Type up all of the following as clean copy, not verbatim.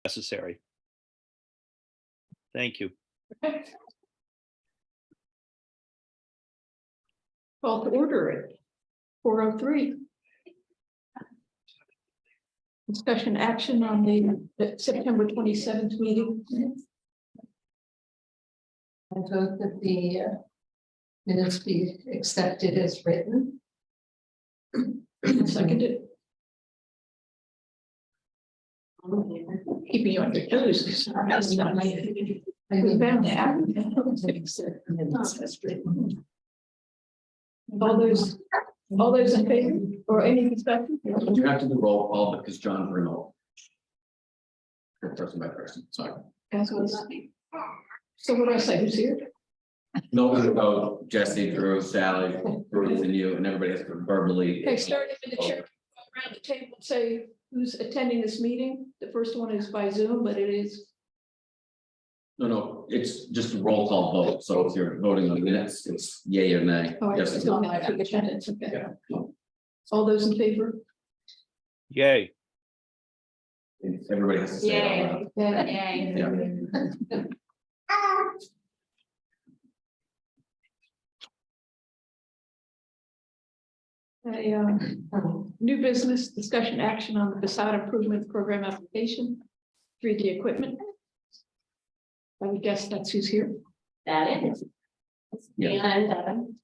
necessary. Thank you. Okay. Call to order at 4:03. Discussion action on the September 27th meeting. I vote that the minutes be accepted as written. Seconded. Keeping you on your toes. We found that. All those in favor or any discussion? You have to do roll call because John's remote. Person by person, sorry. So what do I say, who's here? No, about Jesse, Drew, Sally, Bruce, and you, and everybody has to verbally. Okay, starting with the chair, around the table, say who's attending this meeting. The first one is by Zoom, but it is. No, it's just a roll call vote, so if you're voting on the minutes, it's yay or nay. Oh, I Yes, still have to attendance, okay. Yeah. All those in favor? Yay. Everybody has to say it out loud. Yay. New business discussion action on the facade improvement program application, 3D equipment. I would guess that's who's here. That is. Yeah. And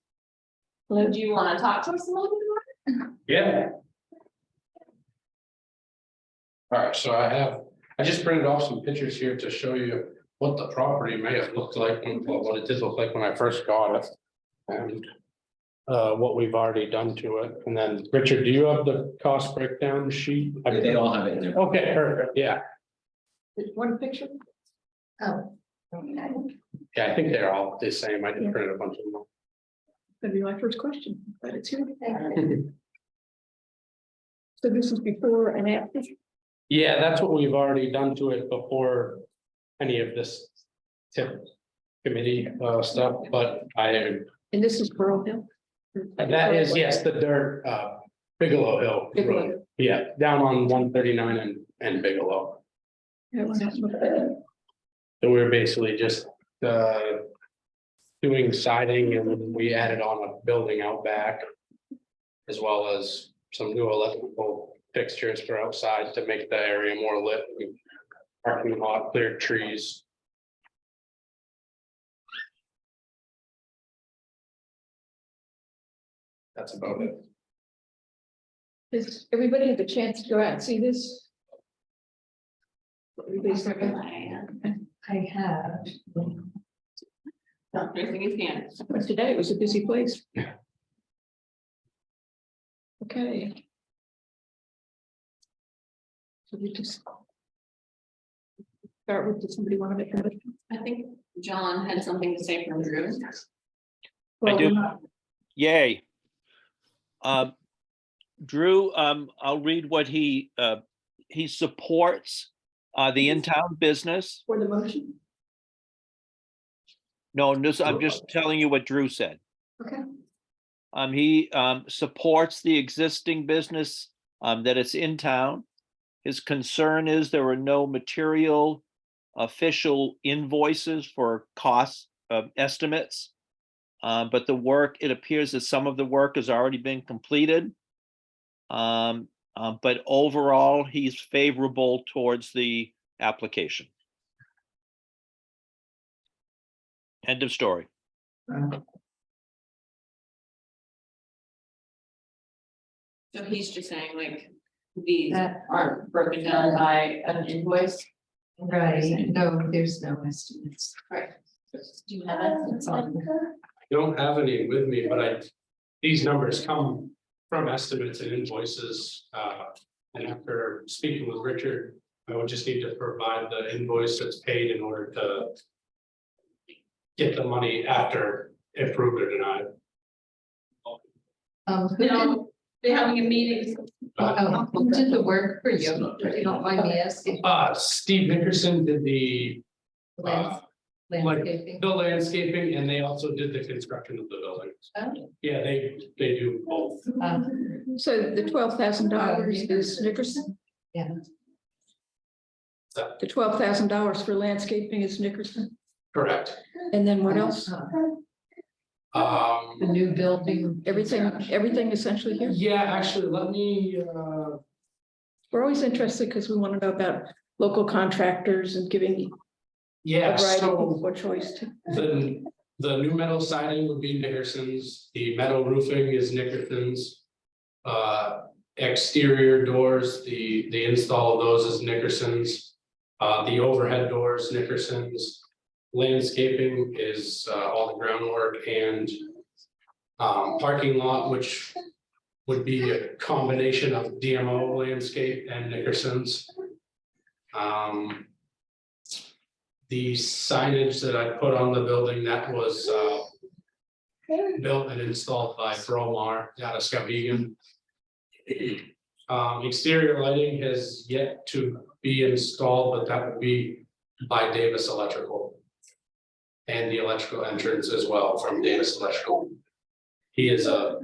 do you want to talk to us a little bit more? Yeah. All right, so I just printed off some pictures here to show you what the property may have looked like, what it did look like when I first got it. And what we've already done to it. And then Richard, do you have the cost breakdown sheet? They all have it in there. Okay, perfect, yeah. There's one picture. Oh. Yeah, I think they're all the same. I just printed a bunch of them. That'd be my first question, but it's here. So this is before and after. Yeah, that's what we've already done to it before any of this TIF committee stuff, but And this is Pearl Hill. that is, yes, the dirt, Bigelow Hill. Bigelow. Road. Yeah, down on 139 and Bigelow. Yeah, well, that's what that is. So we're basically just doing siding, and we added on a building out back, as well as some new electrical fixtures for outside to make the area more lit. Parking lot, cleared trees. That's about it. Does everybody have a chance to go out and see this? Everybody's not gonna- I have. Don't raise his hand. But today it was a busy place. Yeah. Okay. So we just start with, does somebody want to make a motion? I think John had something to say from Drew. Well, do. we're not- Yay. Drew, I'll read what he supports the in-town business. For the motion, No, I'm just telling you what Drew said. okay, He supports the existing business that it's in town. His concern is there are no material official invoices for cost estimates. But the work, it appears that some of the work has already been completed. But overall, he's favorable towards the application. End of story. So he's just saying like, these aren't broken down by an invoice. Right, no, there's no estimates. Right. Do you have it? It's on there. I don't have any with me, but these numbers come from estimates and invoices. And after speaking with Richard, I would just need to provide the invoice that's paid in order to get the money after approved or denied. They're having a meeting. Who did the work for you? If you don't mind me asking. Steve Nickerson did the Landscaping. the landscaping, and they also did the construction of the buildings. Oh. Yeah, they do both. so the $12,000 is Nickerson. Yeah. The $12,000 for landscaping is Nickerson, Correct. and then what else? The new building. Everything essentially here? Yeah, actually, let me, We're always interested because we want to know about local contractors and giving a yeah, variety of so people a choice to. the new metal siding would be Nickerson's, the metal roofing is Nickerson's. Exterior doors, the install of those is Nickerson's. The overhead doors, Nickerson's. Landscaping is all the groundwork and parking lot, which would be a combination of DMO landscape and Nickerson's. The signage that I put on the building, that was built and installed by Bromar out of Skowhegan. Exterior lighting has yet to be installed, but that would be by Davis Electrical. And the electrical entrance as well from Davis Electrical. He is I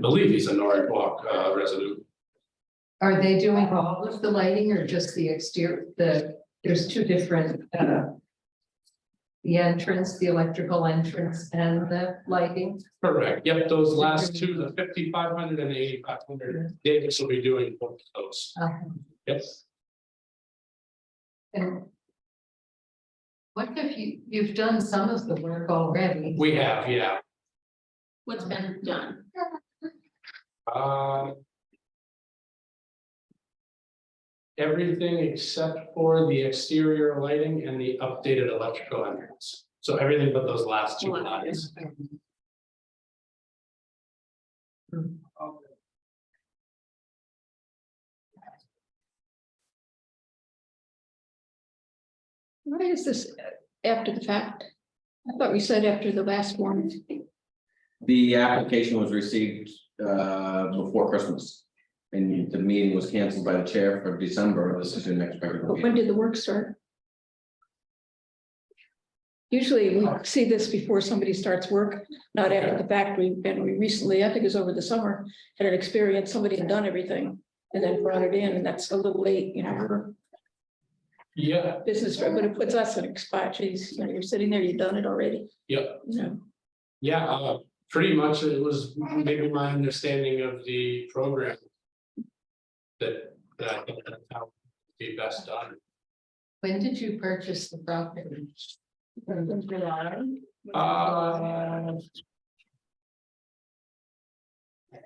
believe he's a Norridgewock resident. Are they doing all of the lighting or just the exterior? There's two different, the entrance, the electrical entrance and the lighting. Correct, yep, those last two, the 5,500 and the 8,500, Davis will be doing both of those. Yep. And what have you've done some of the work already? We have, yeah. What's been done? Everything except for the exterior lighting and the updated electrical entrance. So everything but those last two lines. Why is this after the fact? I thought we said after the last one. The application was received before Christmas. And the meeting was canceled by the chair for December. This is your next regular But when meeting. did the work start? Usually we see this before somebody starts work, not after the fact. We recently, I think it was over the summer, had an experience, somebody had done everything and then brought it in, and that's a little late, you know, we're Yeah, business, but it puts us in a spot. Geez, you know, you're sitting there, you've done it already. yep. You know, Yeah, pretty much it was maybe my understanding of the program. That I think that's how it would be best done. When did you purchase the property? I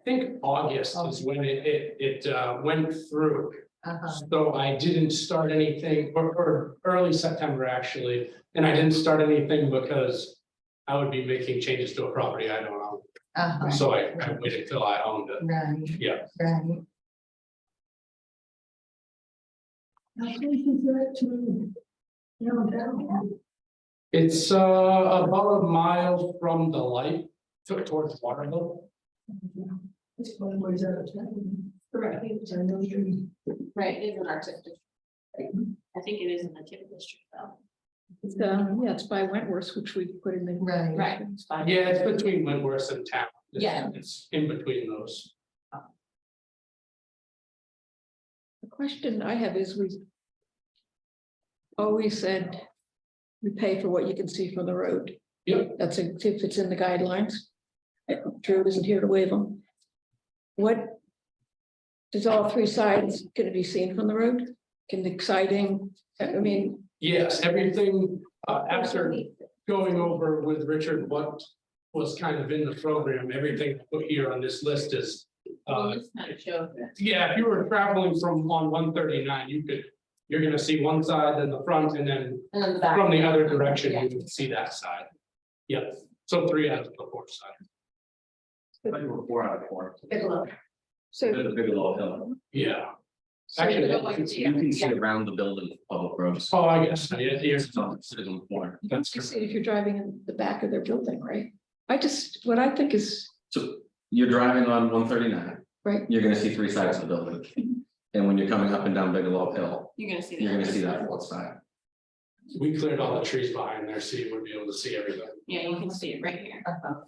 think August is when it went through. Uh-huh. So I didn't start anything, or early September actually, and I didn't start anything because I would be making changes to a property I don't own. Uh-huh. So I waited till I owned it. Right. Yeah. Right. It's about a mile from the light towards Waterville. Correct. Right, it is in our TIF district. I think it is in the TIF district though. it's, yeah, it's by Wentworth, which we put in the. Right. Right. It's fine. Yeah, it's between Wentworth and Town. Yeah. It's in between those. The question I have is, we always said we pay for what you can see from the road. Yep. That's if it's in the guidelines. Drew isn't here to waive them. What does all three sides gonna be seen from the road? Can the siding, I mean, Yes, everything, after going over with Richard, what was kind of in the program, everything put here on this list is. Well, this kind of shows that. Yeah, if you were traveling from on 139, you're gonna see one side and the front, and then And then the back. from the other direction, Yeah. you can see that side. Yeah, so 3 out of the 4 sides. I think we're 4 out of 4. Bigelow. so. There's a big little hill. Yeah. so Actually, the- You can see around the building, public roads. Oh, I guess, yeah, It's on the citizen corner. that's You see if you're driving in the back of their building, right? What I think is, So you're driving on 139. Right. You're gonna see 3 sides of the building. And when you're coming up and down Bigelow Hill, You're gonna see. you're gonna see that 4th side. We cleared all the trees behind there, so you would be able to see everything. Yeah, you can see it right here. Uh-huh.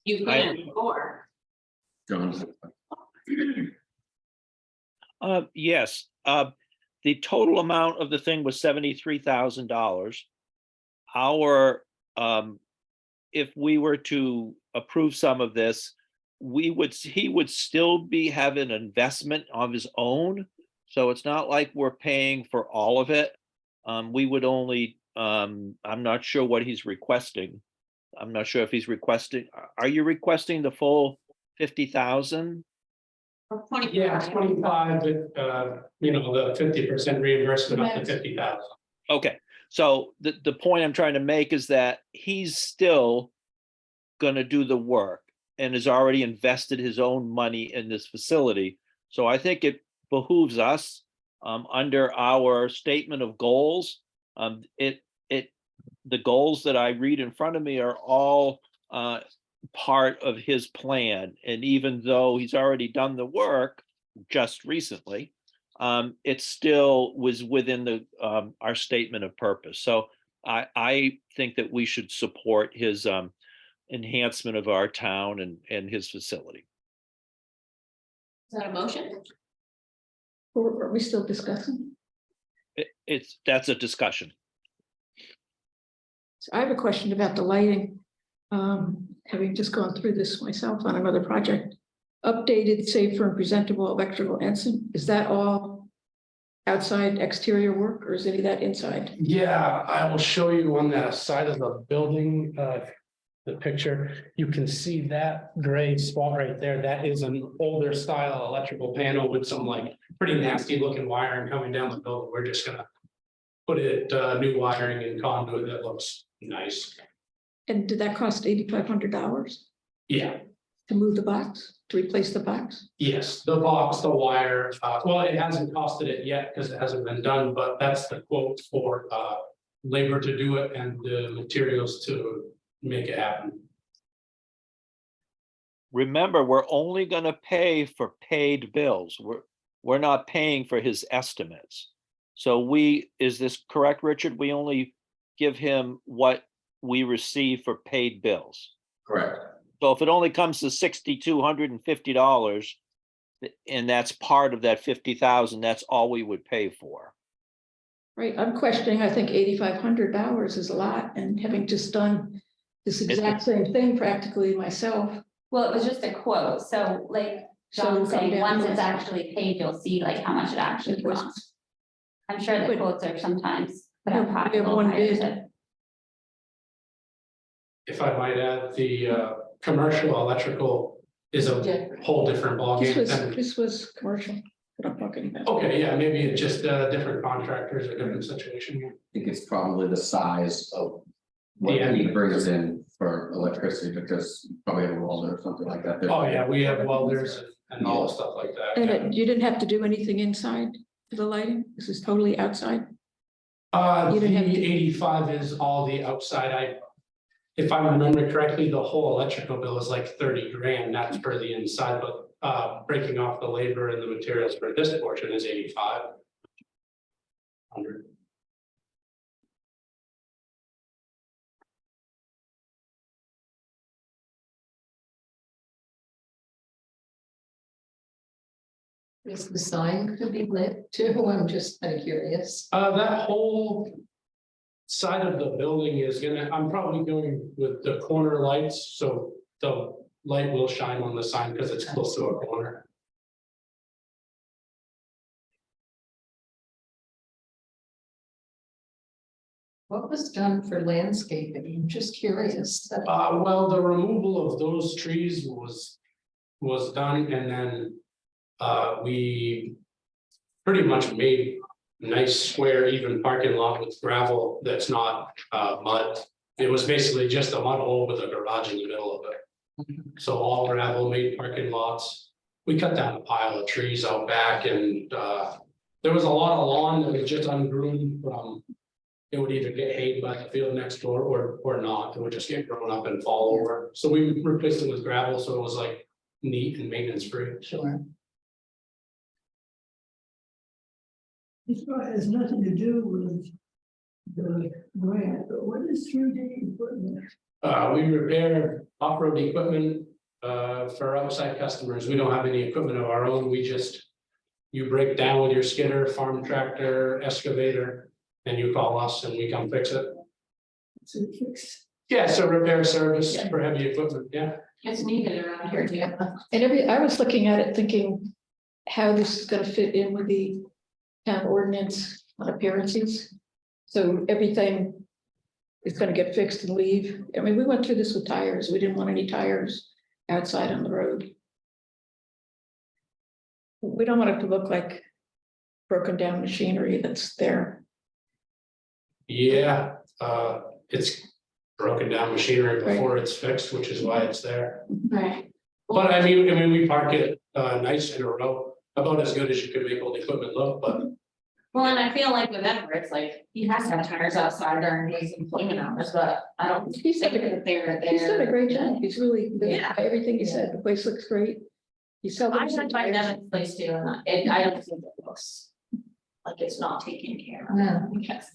You couldn't before. John. Yes, the total amount of the thing was $73,000. Our, if we were to approve some of this, he would still have an investment of his own. So it's not like we're paying for all of it. We would only, I'm not sure what he's requesting. I'm not sure if he's requesting, are you requesting the full 50,000? Or 25. Yeah, it's 25, but, you know, the 50% reimbursement up to 50,000. Okay, so the point I'm trying to make is that he's still gonna do the work and has already invested his own money in this facility. So I think it behooves us, under our statement of goals, the goals that I read in front of me are all part of his plan. And even though he's already done the work just recently, it still was within the our statement of purpose. So I think that we should support his enhancement of our town and his facility. Is that a motion? Or are we still discussing? That's a discussion. So I have a question about the lighting. Having just gone through this myself on another project. Updated, safer and presentable electrical ensign, is that all outside exterior work or is any of that inside? Yeah, I will show you on that side of the building, the picture. You can see that gray spot right there. That is an older style electrical panel with some like pretty nasty looking wiring coming down the building. We're just gonna put it, new wiring and conduit that looks nice. And did that cost $8,500 Yeah, to move the box, to replace the box? yes, the box, the wire, well, it hasn't costed it yet because it hasn't been done, but that's the quote for, labor to do it and the materials to make it happen. Remember, we're only gonna pay for paid bills. We're not paying for his estimates. So is this correct, Richard? We only give him what we receive for paid bills. Correct. So if it only comes to $6,250, and that's part of that 50,000, that's all we would pay for. Right, I'm questioning, I think $8,500 is a lot, and having just done this exact same thing practically myself. Well, it was just a quote, so like So John's it'll come saying, down once to it's less. actually paid, you'll see like how much it actually costs. I'm sure the But- quotes are sometimes. We have practical one higher bid. to- If I might add, the commercial electrical is a whole different ballgame than. This was commercial, what I'm talking about. Okay, yeah, maybe it's just different contractors or different situation here. I think it's probably the size of what Yeah. he brings in for electricity, because you probably have a welder or something like that. Oh, yeah, we have welders and all the stuff like that. yeah. And you didn't have to do anything inside for the lighting? This is totally outside? You The didn't have to- 85 is all the outside. If I remember correctly, the whole electrical bill is like 30 grand, that's for the inside, but breaking off the labor and the materials for this portion is 8,500. Is the sign could be lit too? I'm just kind of curious. That whole side of the building is I'm probably going with the corner lights, so the light will shine on the sign because it's close to a corner. What was done for landscaping? I'm just curious. Well, the removal of those trees was done, and then we pretty much made a nice square even parking lot with gravel that's not mud. It was basically just a mud hole with a garage in the middle of it. So all gravel made parking lots. We cut down a pile of trees out back, and there was a lot of lawn that was just ungroomed from. It would either get hayed by the field next door or not. It would just get grown up and fall over. So we replaced it with gravel, so it was like neat and maintenance free. Sure. This has nothing to do with the grant, but what is 3D equipment? We repair off-road equipment for outside customers. We don't have any equipment of our own. We just you break down with your skidder, farm tractor, excavator, and you call us and we come fix it. So fix. Yeah, so repair service for heavy equipment, yeah. It's needed around here too. And I was looking at it thinking how this is gonna fit in with the town ordinance on appearances. So everything is gonna get fixed and leave. I mean, we went through this with tires. We didn't want any tires outside on the road. We don't want it to look like broken down machinery that's there. Yeah, it's broken down machinery before it's fixed, which is why it's there. Right. But I mean, we park it nice in a row, about as good as you could make old equipment look, but Well, and I feel like with Edward, it's like, he has to have tires outside during his employment hours, but I don't think that they're there. He's done a great job. He's really, Yeah. everything he said, the place looks great. He sells. I should find out in place too, and I don't think it looks like it's not taken care of. No. Yes.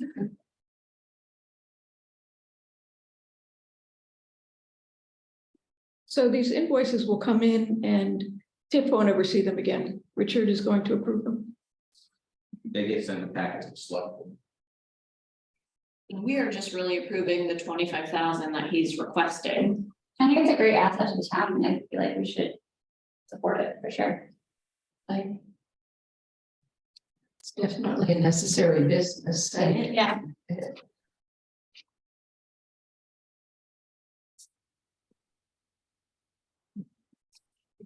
So these invoices will come in and TIF won't ever see them again. Richard is going to approve them. They get sent a packet to the select board. We are just really approving the 25,000 that he's requesting. I think it's a great asset to the town, and I feel like we should support it for sure. Like, It's definitely a necessary business. yeah,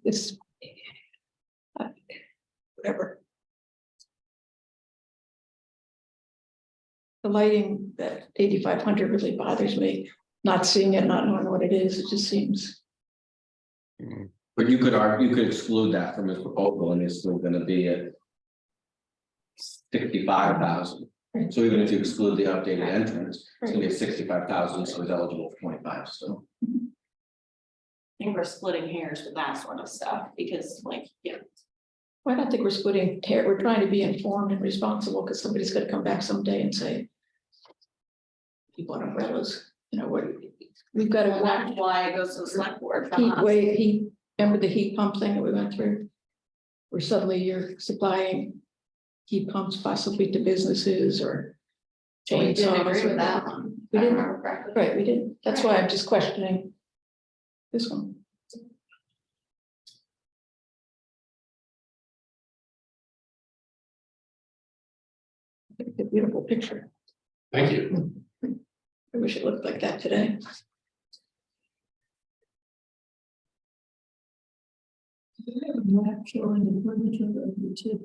This. Whatever. The lighting, that 8,500 really bothers me. Not seeing it, not knowing what it is, it just seems. But you could exclude that from his proposal and it's still gonna be at 65,000. So even if you exclude the updated entrance, it's gonna be 65,000, so it's eligible for 25 still. I think we're splitting hairs with that sort of stuff, because like, yeah. Well, I don't think we're splitting hair. We're trying to be informed and responsible because somebody's gonna come back someday and say. People on umbrellas, you know, what, we've got Well, to that's why it goes to the select board. from heat us. wave, heat, remember the heat pump thing that we went through? Where suddenly you're supplying heat pumps possibly to businesses or. So we didn't chainsaws agree or with that whatever. one. We if I didn't, remember correctly. right, we didn't. That's why I'm just questioning this one. It's a beautiful picture. thank you. I wish it looked like that today. Do you have a map showing the furniture of the tip?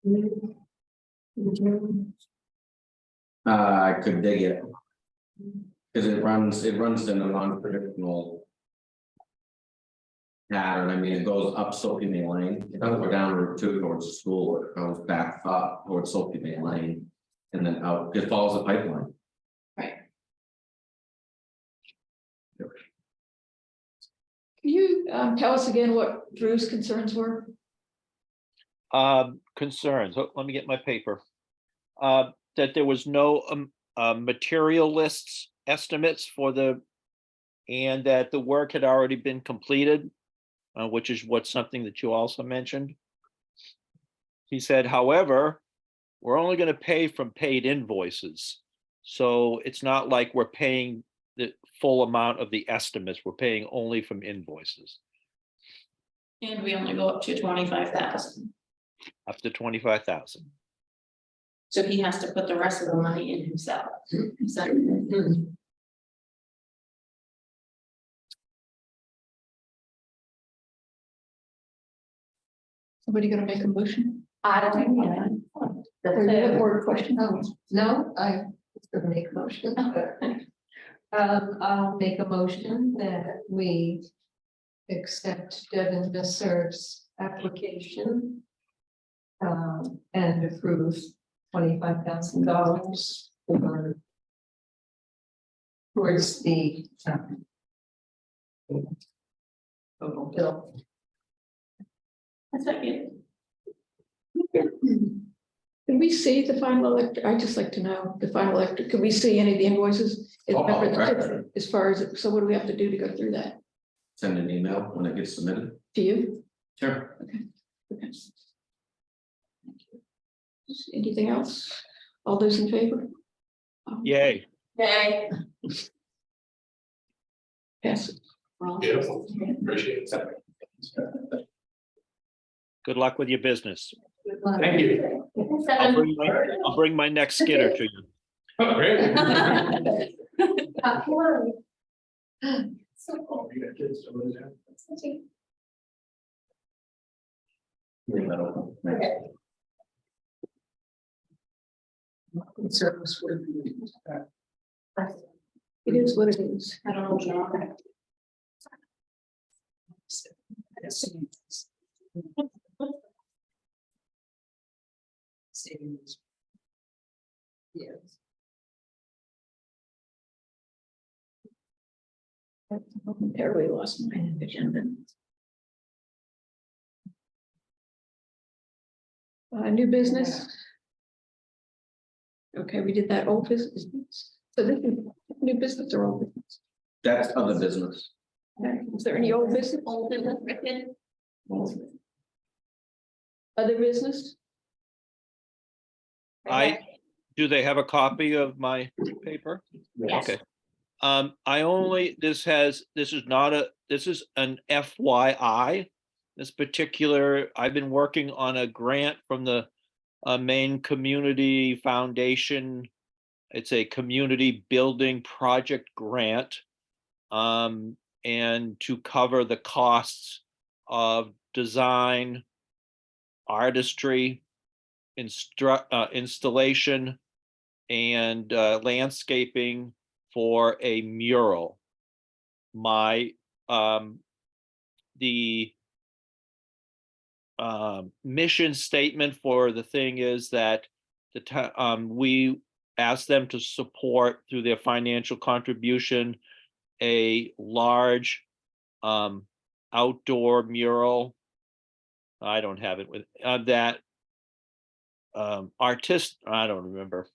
Later? The town? I could dig it. Cause it runs in a non-predictable. Pattern, I mean, it goes up Soapy May Lane, it doesn't go down Route 2 towards the school, it goes back up towards Soapy May Lane. And then out, it follows the pipeline. Can you tell us again what Drew's concerns were? Concerns, let me get my paper. That there was no material lists estimates for the. And that the work had already been completed, which is something that you also mentioned. He said, however, we're only gonna pay from paid invoices. So it's not like we're paying the full amount of the estimates, we're paying only from invoices, And we only go up to 25,000. up to 25,000. So he has to put the rest of the money in himself. So, Somebody gonna make a motion? I don't think, Or you have more question? Oh, no, I was gonna make a motion, but. I'll make a motion that we accept Devin Visser's application. And approve $25,000 for. Towards the. Total bill. that's what you. Can we see the final electric? I'd just like to know the final electric. Can we see any of the invoices? Oh, right. As far as, so what do we have to do to go through that? Send an email when it gets submitted. To you? Sure. Okay. Anything else? All those in favor? Yay. Okay. Pass it. Beautiful, appreciate it. Good luck with your business. Thank you. I'll bring my next skidder to you. Oh, great. So cool. It is what it is. I don't know, John. Yes. I momentarily lost my agenda. New business. Okay, we did that old business. So this is new business or old business? That's other business. Okay, is there any old business? Old business, Rick. Other business? Do they have a copy of my paper? Yes. Okay. This is an FYI. This particular, I've been working on a grant from the Maine Community Foundation. It's a community building project grant. And to cover the costs of design, artistry, installation, and landscaping for a mural. The mission statement for the thing is that we ask them to support through their financial contribution a large outdoor mural. I don't have it with that artist, I don't remember,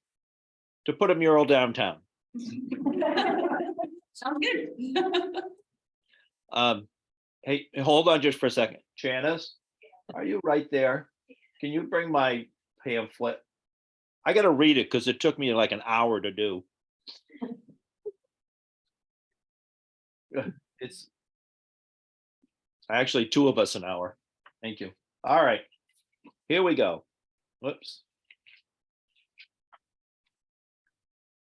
to put a mural downtown. Sounds good. Hey, hold on just for a second. Janice, are you right there? Can you bring my pamphlet? I gotta read it because it took me like an hour to do. It's actually two of us an hour. Thank you. All right, here we go. Whoops.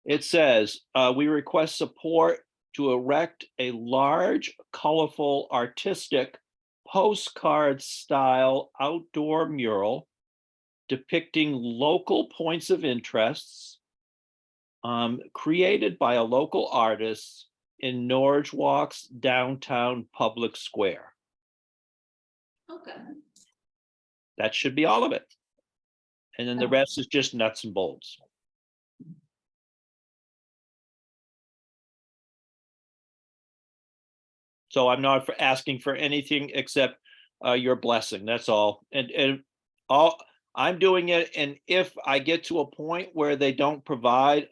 It says, we request support to erect a large, colorful, artistic postcard style outdoor mural depicting local points of interests created by a local artist in Norridgewock's downtown public square. Okay. That should be all of it. And then the rest is just nuts and bolts. So I'm not asking for anything except your blessing. That's all. And all I'm doing it. And if I get to a point where they don't provide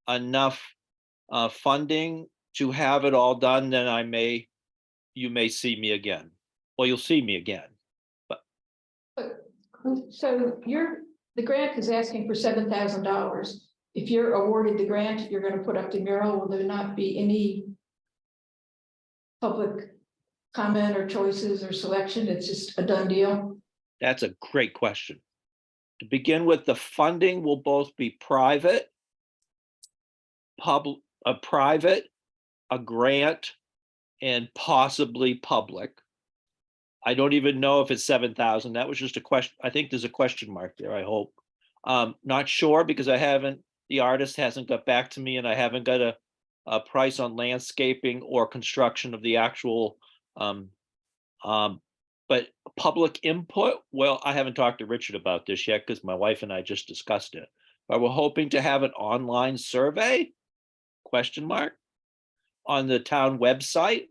enough funding to have it all done, then you may see me again. Well, you'll see me again. So the grant is asking for $7,000. If you're awarded the grant, you're going to put up the mural. Will there not be any public comment or choices or selection? It's just a done deal? That's a great question. To begin with, the funding will both be private, a grant, and possibly public. I don't even know if it's 7,000. That was just a question. I think there's a question mark there, I hope. Not sure because the artist hasn't got back to me and I haven't got a price on landscaping or construction of the actual, but public input, well, I haven't talked to Richard about this yet because my wife and I just discussed it. But we're hoping to have an online survey, question mark, on the town website,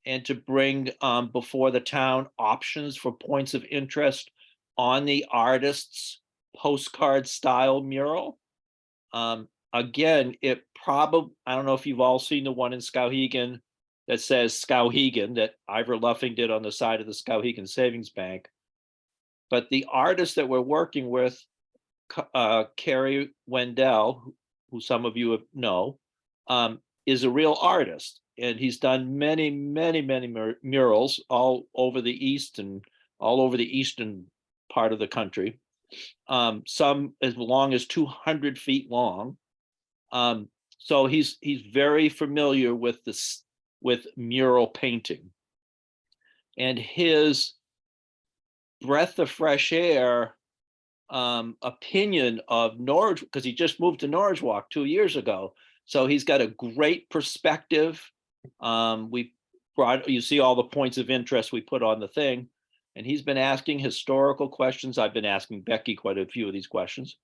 and to bring before the town options for points of interest on the artist's postcard style mural. Again, I don't know if you've all seen the one in Skowhegan that says Skowhegan that Ivor Luffing did on the side of the Skowhegan Savings Bank. But the artist that we're working with Carrie Wendell, who some of you know, is a real artist. And he's done many, many, many murals all over the East and all over the eastern part of the country. Some as long as 200 feet long. So he's very familiar with this, with mural painting. And his breath of fresh air opinion of Norwich, because he just moved to Norridgewock 2 years ago. So he's got a great perspective. We brought, you see all the points of interest we put on the thing. And he's been asking historical questions. I've been asking Becky quite a few of these questions.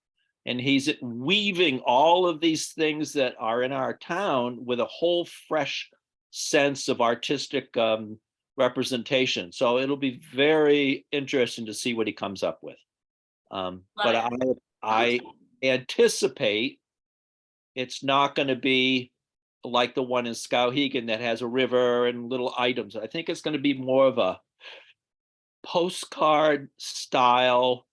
And he's weaving all of these things that are in our town with a whole fresh sense of artistic representation. So it'll be very interesting to see what he comes up with. But I anticipate it's not going to be like the one in Skowhegan that has a river and little items. I think it's going to be more of a postcard style,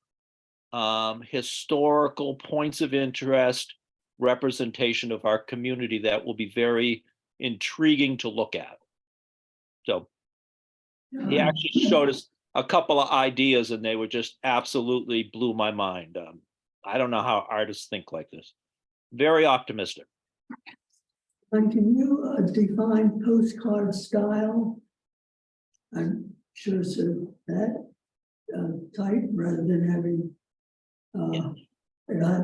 historical points of interest representation of our community that will be very intriguing to look at. So he actually showed us a couple of ideas and they were just absolutely blew my mind. I don't know how artists think like this. Very optimistic. And can you define postcard style? I'm sure it's that type rather than having.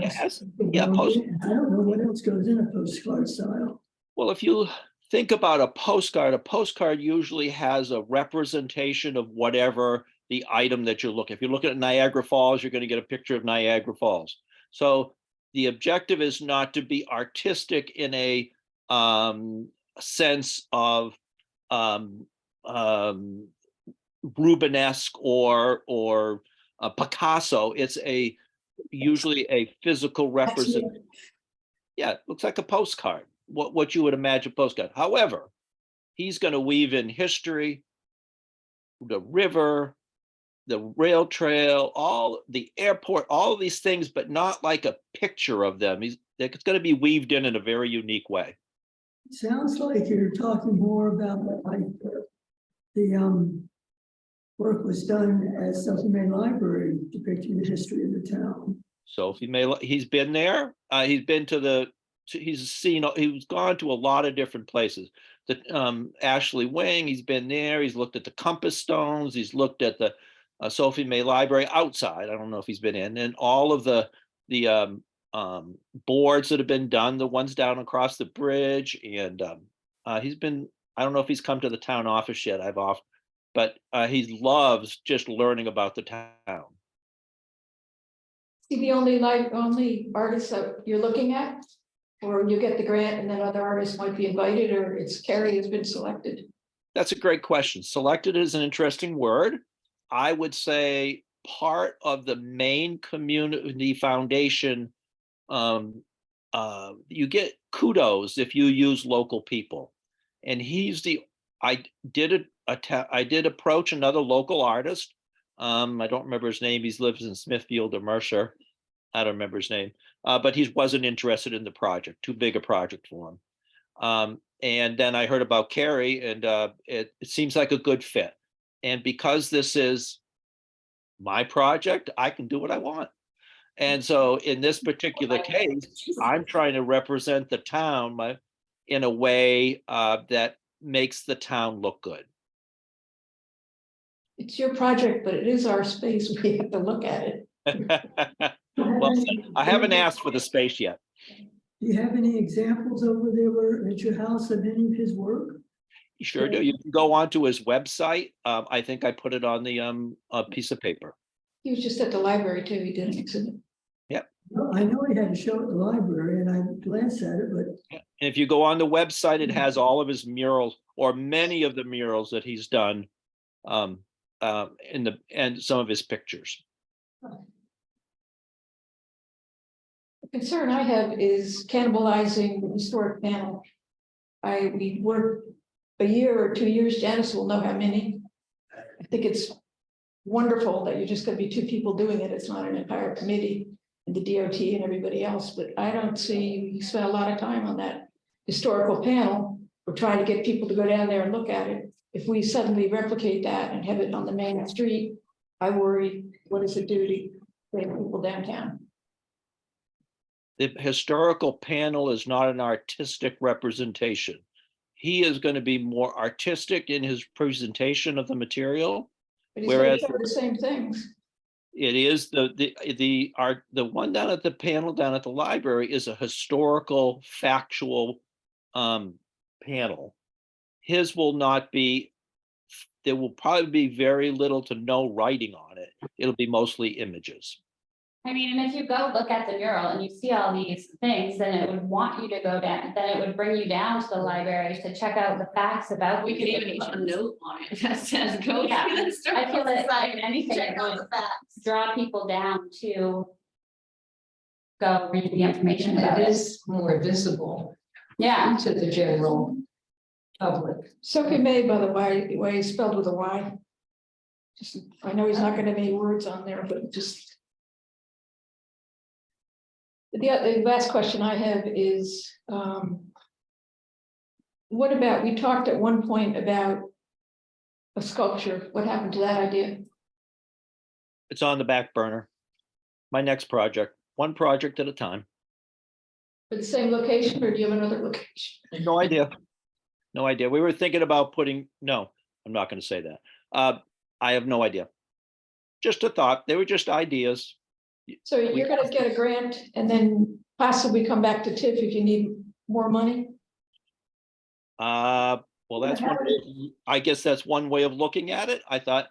Yes. I don't know what else goes in a postcard style. Well, if you think about a postcard usually has a representation of whatever the item that you're looking. If you're looking at Niagara Falls, you're going to get a picture of Niagara Falls. So the objective is not to be artistic in a sense of Rubenesque or Picasso. It's usually a physical representation. Yeah, it looks like a postcard. What you would imagine postcard. However, he's going to weave in history, the river, the rail trail, all the airport, all of these things, but not like a picture of them. It's going to be weaved in a very unique way. Sounds like you're talking more about like the work was done at Sophie May Library depicting the history of the town. Sophie May, he's been there. He's been to he's gone to a lot of different places. The Ashley Wing, he's been there. He's looked at the compass stones. He's looked at the Sophie May Library outside. I don't know if he's been in, and all of the boards that have been done, the ones down across the bridge, and he's been. I don't know if he's come to the town office yet. But he loves just learning about the town. See, the only artists that you're looking at, or you get the grant and then other artists might be invited, or it's Carrie has been selected? That's a great question. Selected is an interesting word. I would say part of the main community foundation, you get kudos if you use local people. And I did approach another local artist. I don't remember his name. He lives in Smithfield or Mercer. I don't remember his name, but he wasn't interested in the project. Too big a project for him. And then I heard about Carrie, and it seems like a good fit. And because this is my project, I can do what I want. And so in this particular case, I'm trying to represent the town in a way that makes the town look good. It's your project, but it is our space. We have to look at it. Well, I haven't asked for the space yet. Do you have any examples over there at your house of any of his work? You sure do. You can go onto his website. I think I put it on the piece of paper. He was just at the library too. He did an exhibit. Well, I know he had a show at the library and I glanced at it, but. And if you go on the website, it has all of his murals, or many of the murals that he's done, and some of his pictures. The concern I have is cannibalizing the historic panel. We worked a year or 2 years. Janice will know how many. I think it's wonderful that you're just going to be 2 people doing it. It's not an entire committee. the DOT and everybody else, but I don't see, we spent a lot of time on that historical panel. We're trying to get people to go down there and look at it. If we suddenly replicate that and have it on the main street, I worry, what does it do to bring people downtown? The historical panel is not an artistic representation. He is going to be more artistic in his presentation of the material. But he's gonna Whereas cover the same things. it is the one down at the panel down at the library is a historical factual panel. His will not be, there will probably be very little to no writing on it. It'll be mostly images. I mean, and if you go look at the mural and you see all these things, then it would want you to go down, then it would bring you down to the library to check out the facts about. We could these even put a things. note on it that says go to Yeah, the I historical feel that society, anything check that out would the facts. draw people down to go read the information about It it. is more visible Yeah, to the general public. Sophie May, by the way, is spelled with a Y. Just, I know he's not gonna have any words on there, but just. The last question I have is, what about, we talked at one point about a sculpture. What happened to that idea? It's on the back burner. My next project, one project at a time. For the same location, or do you have another location? No idea. No idea. We were thinking about putting, no, I'm not going to say that. I have no idea. Just a thought. They were just ideas. So you're gonna get a grant and then possibly come back to TIF if you need more money? Well, that's one, I guess that's one way of looking at it. I thought,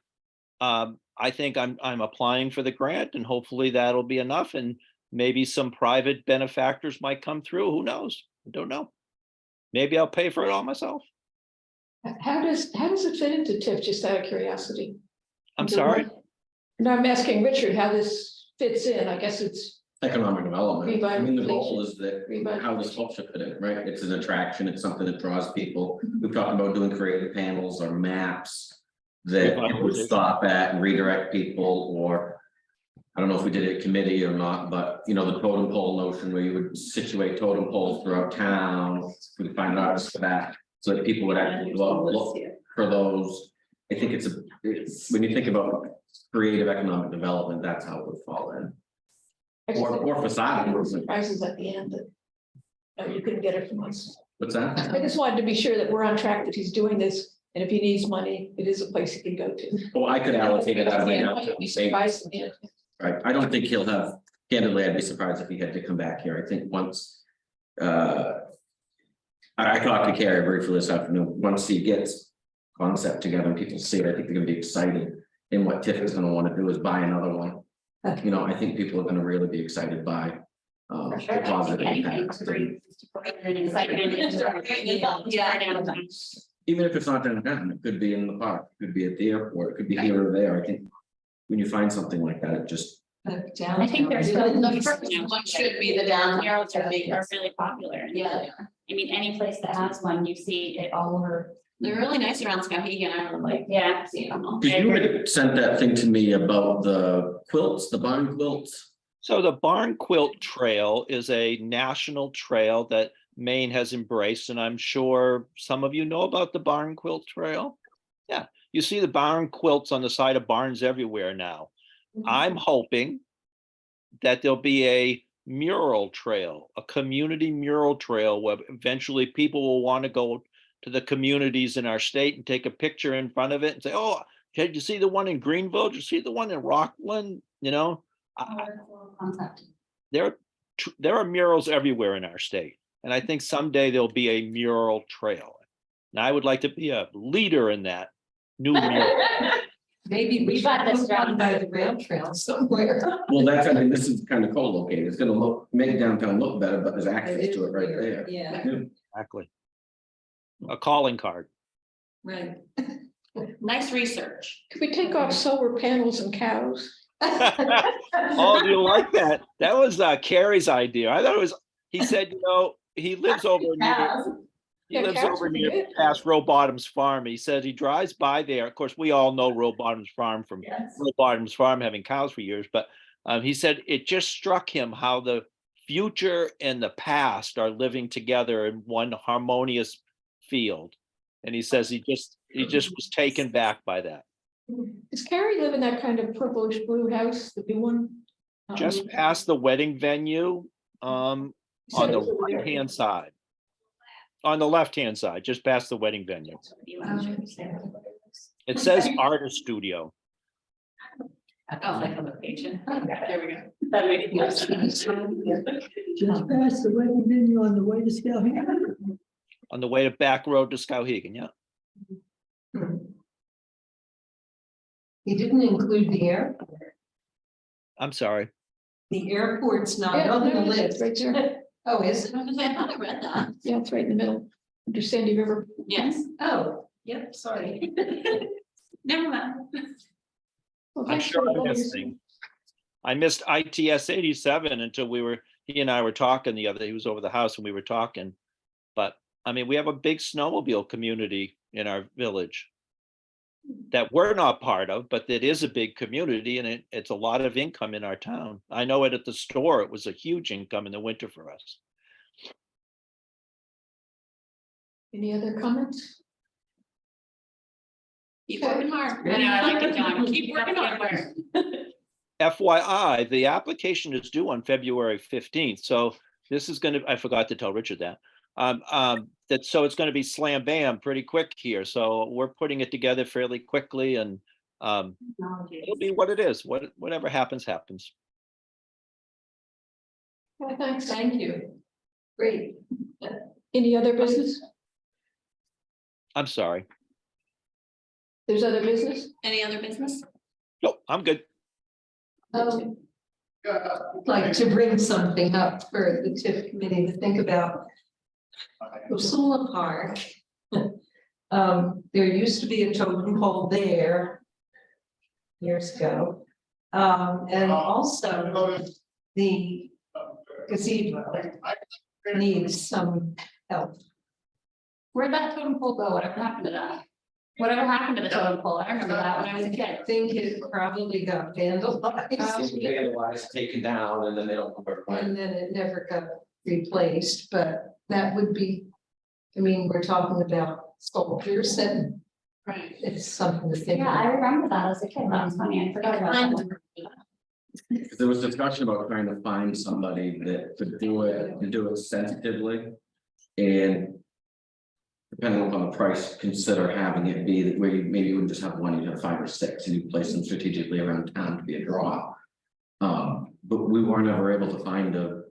I think I'm applying for the grant and hopefully that'll be enough and maybe some private benefactors might come through. Who knows? I don't know. Maybe I'll pay for it all myself. How does it fit into TIF, just out of curiosity? I'm sorry. No, I'm asking Richard how this fits in. I guess it's, Economic development. I mean, the goal Revitalization. is that Revitalization. how the sculpture fit in, right? It's an attraction. It's something that draws people. We've talked about doing creative panels or maps that people would stop at and redirect people, or I don't know if we did it at committee or not, but you know, the totem pole notion where you would situate totem poles throughout town. We could find artists for that, so that people would actually go out and look for those. I think it's when you think about creative economic development, that's how it would fall in. Or facade improvement. Surprises at the end that, no, you couldn't get it from us. What's that? I just wanted to be sure that we're on track, that he's doing this, and if he needs money, it is a place he can go to. Well, I could allocate it out of my Yeah, downtown you'd be savings. surprised, yeah. Right, I don't think he'll have, candidly, I'd be surprised if he had to come back here. I think once. I talked to Carrie briefly this afternoon, once he gets concept together and people see it, I think they're gonna be excited. And what TIF is gonna wanna do is buy another one. You know, I think people are gonna really be excited by. for The sure. I think positive anything impact. to bring excitement into Yeah. Even if it's not downtown, it could be in the park, it could be at the airport, it could be here or there. I think. When you find something like that, it just, I think there's still. What should be the downtown. Murals are really popular. Yeah. I mean, any place that has one, you see it all over. They're really nice around Skowhegan. I would like, Yeah. see them all. cause you had sent that thing to me about the quilts, the barn quilts. So the Barn Quilt Trail is a national trail that Maine has embraced, and I'm sure some of you know about the Barn Quilt Trail. Yeah, you see the barn quilts on the side of barns everywhere now. I'm hoping that there'll be a mural trail, a community mural trail where eventually people will want to go to the communities in our state and take a picture in front of it and say, oh, did you see the one in Greenville? Did you see the one in Rockland? You know, Concept. there are murals everywhere in our state. And I think someday there'll be a mural trail. And I would like to be a leader in that new mural. Maybe we We should got this put one wrong. by the rail trail somewhere. Well, that's, I mean, this is kind of co-located. It's gonna make downtown look better, but there's access to it right there. Yeah, Exactly. A calling card. right. Nice research. Could we take off solar panels and cows? Oh, do you like that? That was Carrie's idea. I thought it was, he said, you know, he lives over near, he Yeah, lives cows over would be near good. past Rowbottom's farm. He says he drives by there. Of course, we all know Rowbottom's farm from Yes. Rowbottom's farm having cows for years, but He said it just struck him how the future and the past are living together in one harmonious field. And he says he just was taken back by that. Does Carrie live in that kind of purplish blue house, the new one? Just past the wedding venue, on the right-hand side. On the left-hand side, just past the wedding venue. It says artist studio. Oh, like on the page. There we go. That made more sense. Just past the wedding venue on the way to Skowhegan. On the way to Back Road to Skowhegan, yeah. He didn't include the airport. I'm sorry. The airport's not Yeah, on the no, list. it's right there. Oh, is it? I thought I read that. Yeah, it's right in the middle, under Sandy River. Yes, Oh, yep, sorry. never mind. Well, I'm thanks sure for I letting missed us- things. I missed ITS 87 until he and I were talking he was over the house and we were talking. But I mean, we have a big snowmobile community in our village that we're not part of, but that is a big community and it's a lot of income in our town. I know it at the store, it was a huge income in the winter for us. Any other comments? Keep working hard. I know, I like it, John. Keep working hard. FYI, the application is due on February 15th. So this is I forgot to tell Richard that. So it's going to be slam bam pretty quick here. So we're putting it together fairly quickly and it'll be what it is. Whatever happens, happens. Yeah, thanks. Thank you. Great. Any other business? I'm sorry. There's other business? Any other business? Nope, I'm good. I'd like to bring something up for the TIF committee to think about. Ursula Park. There used to be a totem pole there years ago. And also the gazebo needs some help. Where'd that totem pole go? Whatever happened to that? Whatever happened to the totem pole? I remember that when I was a I kid. think it probably got vandalized. Vandalized, taken down, and then they don't know where to find it. And then it never got replaced, but that would be, I mean, we're talking about sculptures and Right. it's something to think Yeah, I about. remember that as a kid. That was funny. I forgot about that one. There was discussion about trying to find somebody that could do it and do it sensitively. And depending upon the price, consider having it be that where you maybe you wouldn't just have one, you'd have 5 or 6 and you place them strategically around town to be a draw. But we weren't ever able to find a,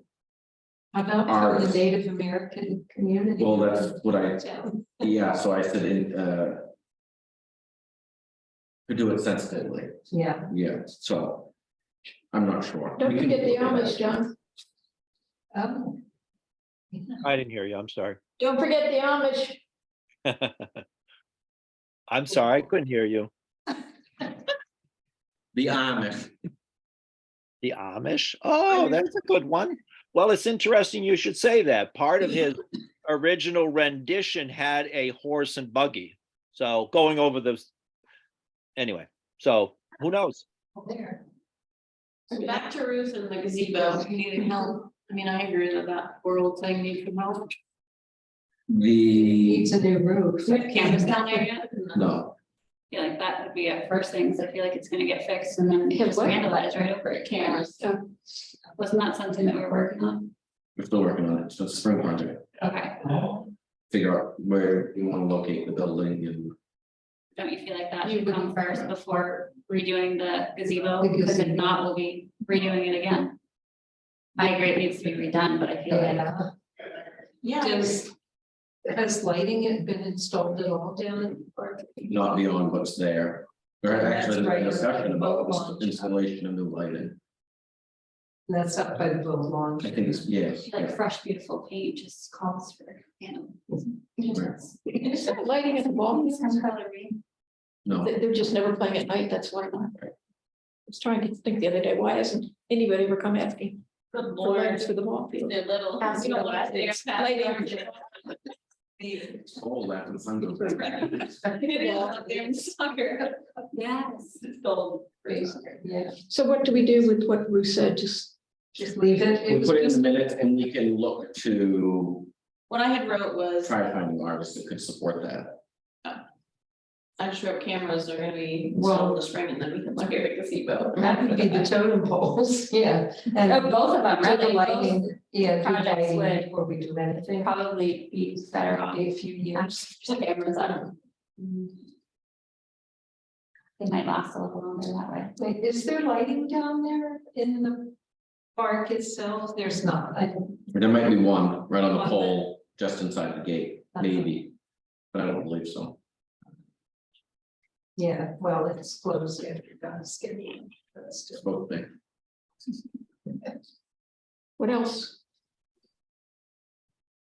How about for the Native American community? well, that's what I, Town. yeah, so I said could do it sensitively, Yeah, yeah, so. I'm not sure. Don't We can forget the look at Amish, that. John. oh. I didn't hear you. I'm sorry. Don't forget the Amish. I'm sorry, I couldn't hear you. The Amish, The Amish? Oh, that's a good one. Well, it's interesting you should say that. Part of his original rendition had a horse and buggy. So going over those. Anyway, so who knows? There. So back to Ruth and the gazebo, needing help. I mean, I agree that that world thing needs some help. Needs a new roof. We have cameras down there yet? no, I feel like that would be at first things. I feel like it's gonna get fixed and then Yeah, just what? vandalized right over at cameras. So wasn't that something that we were working on? we're still working on it, so it's a spring project, Okay. figure out where you want to locate the building and. Don't you feel like that should come first before redoing the gazebo? The Because if gazebo. not, we'll be redoing it again. I agree it needs to be redone, but I feel like, Yeah. Has lighting been installed at all down in the park? Not beyond what's there. There actually That's right. been a discussion about Boat launch. installation of new lighting. That's up by the boat launch. I think it's, yes. like fresh, beautiful paint just calls for, you know. Is there lighting at the ball? Some color green. No, They're just never playing at night, that's why. I was trying to think the other day, why hasn't anybody ever come asking Good for lights lord. for the ball field? They're little. Pass You know the what? light. They're Lighting. lighting. Oh, that was fun. Yes. Yeah, So what do we do with what Ruth said? Just, just leave it. We was put it in just- the minutes and we can look to What I had wrote was, try to find an artist that could support that. I just wrote cameras are gonna be installed in the spring and then we can look at the gazebo. That would be the totem poles, yeah. Oh, And both of them, do the really, both lighting, yeah, do projects lighting would before we do anything. probably be better off. Be a few years. Cameras, I don't. They might last a little longer that way. Wait, is there lighting down there in the park itself? There's not. There might be one right on the pole, just inside the gate, maybe, but I don't believe so. Yeah, well, it's closed after dusk. But still. Both things. what else?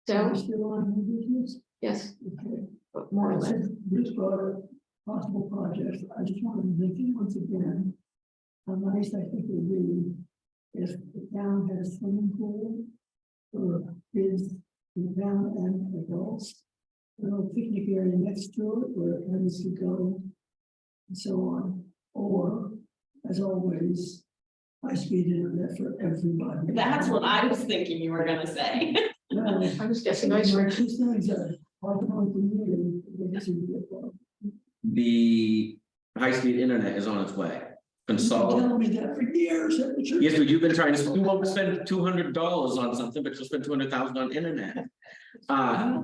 So, Still on new business? yes, Okay. but more or less. This brought up possible projects. I just wanted to mention once again, how nice I think it would be if the town had a swimming pool for kids in the town and adults. A little picnic area next to it where families could go and so on. Or, as always, high-speed internet for everybody. That's what I was thinking you were gonna say. Well, I was guessing these ice are rink. two things that are going to need, they just need to get done. The high-speed internet is on its way. You've been Consult. telling me that for years, haven't you? Yes, but you've been trying to, you won't spend $200 on something, but you'll spend 200,000 on internet.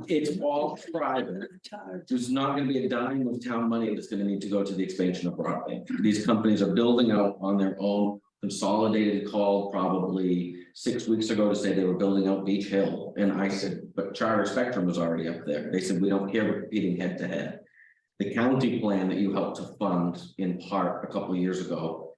It's all private. Tired. There's not gonna be a dime of town money that's gonna need to go to the expansion of broadband. These companies are building out on their own. Consolidated called probably 6 weeks ago to say they were building out Beach Hill. And I said, but Charter Spectrum was already up there. They said, we don't care, we're competing head to head. The county plan that you helped to fund in part a couple of years ago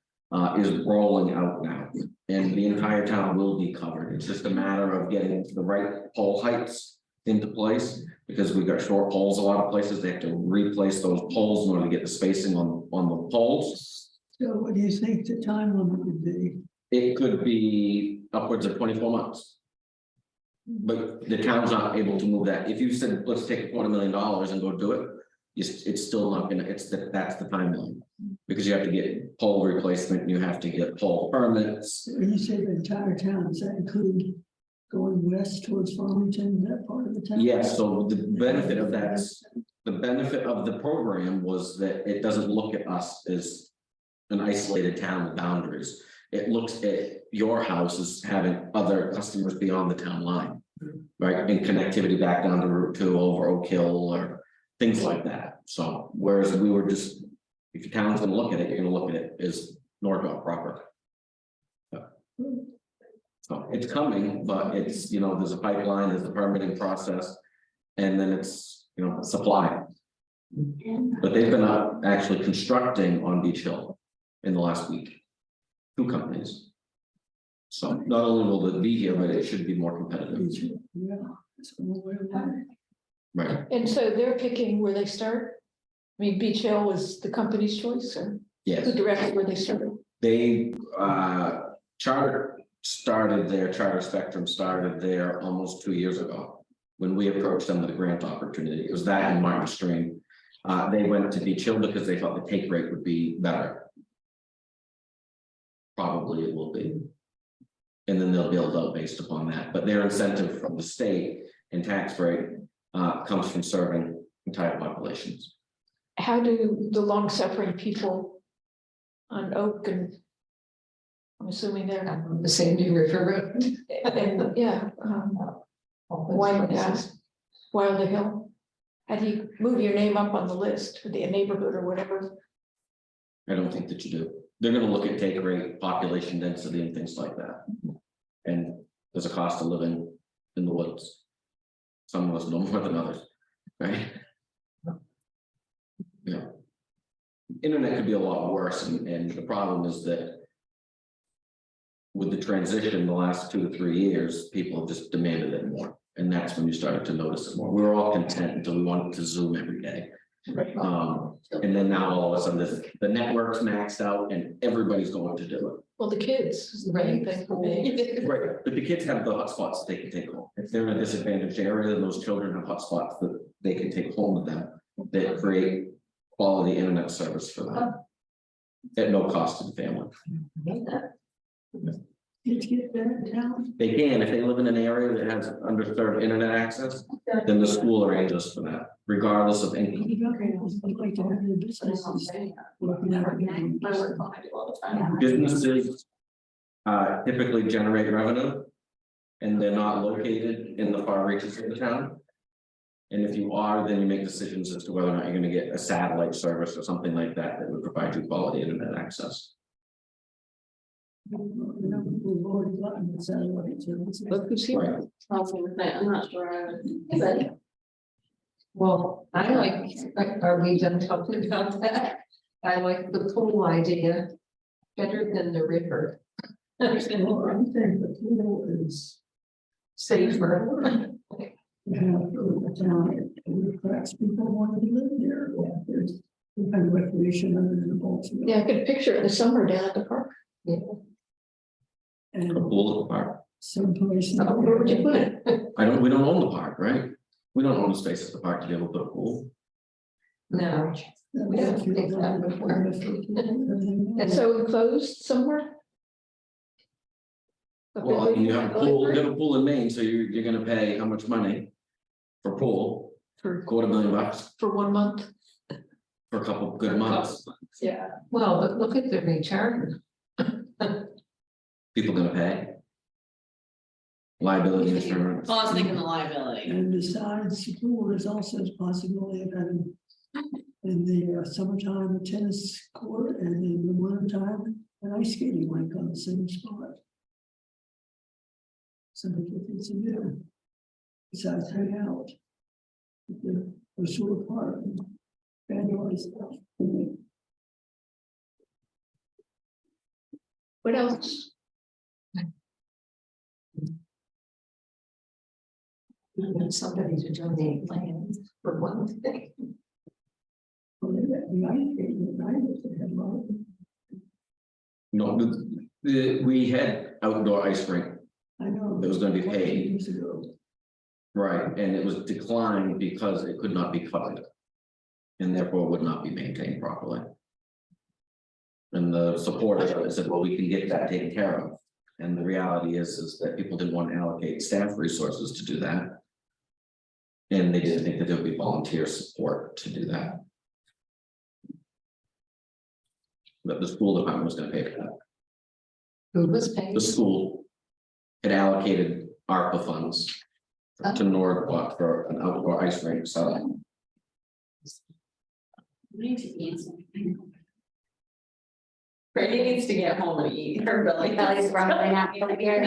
is rolling out now. And the entire town will be covered. It's just a matter of getting the right pole heights into place. Because we've got short poles, a lot of places, they have to replace those poles in order to get the spacing on the poles. So what do you think the time limit would be? It could be upwards of 24 months. But the town's not able to move that. If you said, let's take $250,000 and go do it, it's still not gonna, that's the timeline. Because you have to get pole replacement, you have to get pole permits. When you say the entire town, does that include going west towards Farmington, that part of the town? Yes, so the benefit of that, the benefit of the program was that it doesn't look at us as an isolated town with boundaries. It looks at your house as having other customers beyond the town line. Right, and connectivity back down to Route 2 over Oak Hill or things like that. So whereas we were just, if your town's gonna look at it, you're gonna look at it as Norridgewock proper. So it's coming, but it's, you know, there's a pipeline, there's a permitting process, and then it's, you know, supply. But they've been out actually constructing on Beach Hill in the last week. 2 companies. So not only will it be here, but it should be more competitive. Yeah. It's on the way around. Right, And so they're picking where they start? I mean, Beach Hill was the company's choice, or yes. who directed where they started? They, Charter Spectrum started there almost 2 years ago. When we approached them with a grant opportunity, it was that and Martin Stream. They went to Beach Hill because they thought the take rate would be better. Probably it will be. And then they'll build out based upon that, but their incentive from the state and tax break comes from serving entire populations. How do the long suffering people on Oak and I'm assuming they're, On the Sandy River Road. and, yeah, Wilder Hill. How do you move your name up on the list for the neighborhood or whatever? I don't think that you do. They're gonna look at take rate, population density and things like that. And there's a cost of living in the woods. Some of us know more than others, right? Yeah. Internet could be a lot worse, and the problem is that with the transition the last 2 to 3 years, people have just demanded it more. And that's when you started to notice it more. We were all content until we wanted to Zoom every day. And then now all of a sudden the network's maxed out and everybody's going to do it. Well, the kids is the main thing for me. Right, but the kids have the hotspots that they can take home. If they're in a disadvantaged area, those children have hotspots that they can take home with them, that create quality internet service for them. At no cost to the family. Kids get that in town. They can, if they live in an area that has underserved internet access, then the school arranges for that, regardless of income. I'd like to have your businesses working out. I work on it all the time. Businesses typically generate revenue, and they're not located in the far reaches of the town. And if you are, then you make decisions as to whether or not you're gonna get a satellite service or something like that that would provide you quality internet access. We've already gotten the satellite services. Look who's here. I was gonna say, I'm not sure. I would- Well, I like, are we done talking about that? I like the pool idea better than the river. Well, I think the pool is Safer. to have a town, it attracts people wanting to live there. There's some kind of recreation other than the boats. Yeah, I could picture it in the summer down at the park. A And pool at the park. some places. Where would you put it? We don't own the park, right? We don't own the space at the park to be able to put a pool. No. We don't think that would work. And so enclosed somewhere? Up Well, in you the have a pool, you library? have a pool in Maine, so you're gonna pay how much money? For pool, For, $250,000 for 1 month? for a couple good months. Yeah. Well, but look at the return. People gonna pay. Liability insurance. Well, I was thinking the liability. And besides the pool, there's also a possibility of having in the summertime, a tennis court, and in the wintertime, an ice skating rink on the same spot. Something to consider. Besides hang out. The sort of park. Vandalize stuff. What else? And somebody to donate land for one thing. Well, they got the ice skating, the night they had a lot of. No, we had outdoor ice rink, I know. It was gonna be paid. Years ago. right, and it was declined because it could not be covered. And therefore would not be maintained properly. And the supporters of it said, well, we can get that taken care of. And the reality is that people didn't want to allocate staff resources to do that. And they didn't think that there would be volunteer support to do that. But the school department was gonna pay for that. Who was paying? The school had allocated ARPA funds to Norridgewock for an outdoor ice rink, so We need to eat something. Brady needs to get home and eat. Her belly. Belly's probably not feeling here.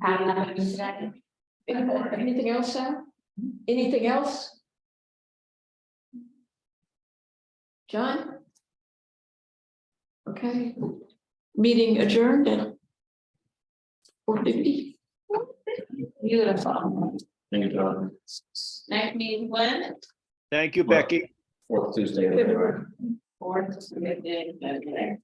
Had enough of you today. Anything else, Sam? Anything else? John? Okay, meeting adjourned at 4:50. Beautiful. thank you, John. Next meeting when? Thank you, Becky. Fourth Tuesday. February. Fourth, so we did, okay.